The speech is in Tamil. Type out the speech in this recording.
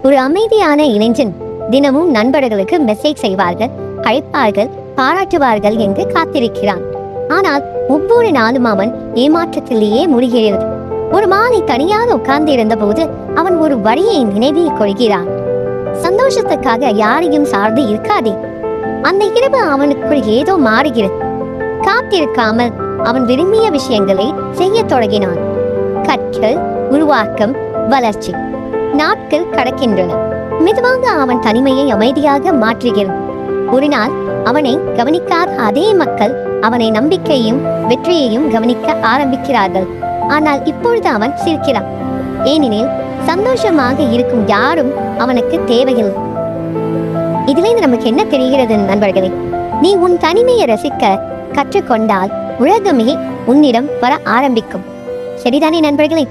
ஒரு அமைதியான இளைஞன் தினமும் நண்பர்களுக்கு மெசேஜ் செய்வார்கள், அழைப்பார்கள், பாராட்டுவார்கள் என்று காத்திருக்கிறான். ஆனால் ஒவ்வொரு நாளும் அவன் ஏமாற்றத்திலேயே முடிகிறது. ஒரு மாலை தனியாக உட்கார்ந்து இருந்த போது அவன் ஒரு வரியை நினைவில் கொள்கிறான். சந்தோஷத்துக்காக யாரையும் சார்ந்து இருக்காதே. அந்த இரவு அவனுக்குள் ஏதோ மாறுகிறது. காத்திருக்காமல் அவன் விரும்பிய விஷயங்களை செய்ய தொடங்கினான். கற்றல், உருவாக்கம், வளர்ச்சி. நாட்கள் கடக்கின்றன. மெதுவாக அவன் தனிமையை அமைதியாக மாற்றுகிறான். ஒரு நாள் அவனை கவனிக்காத அதே மக்கள் அவனை நம்பிக்கையும் வெற்றியையும் கவனிக்க ஆரம்பிக்கிறார்கள். ஆனால் இப்பொழுது அவன் சிரிக்கிறான். ஏனெனில் சந்தோஷமாக இருக்கும் யாரும் அவனுக்கு தேவையில்லை. இதிலிருந்து நமக்கு என்ன தெரிகிறது நண்பர்களே? நீ உன் தனிமையை ரசிக்க கற்றுக்கொண்டால் உலகமே உன்னிடம் வர ஆரம்பிக்கும். சரிதானே நண்பர்களே?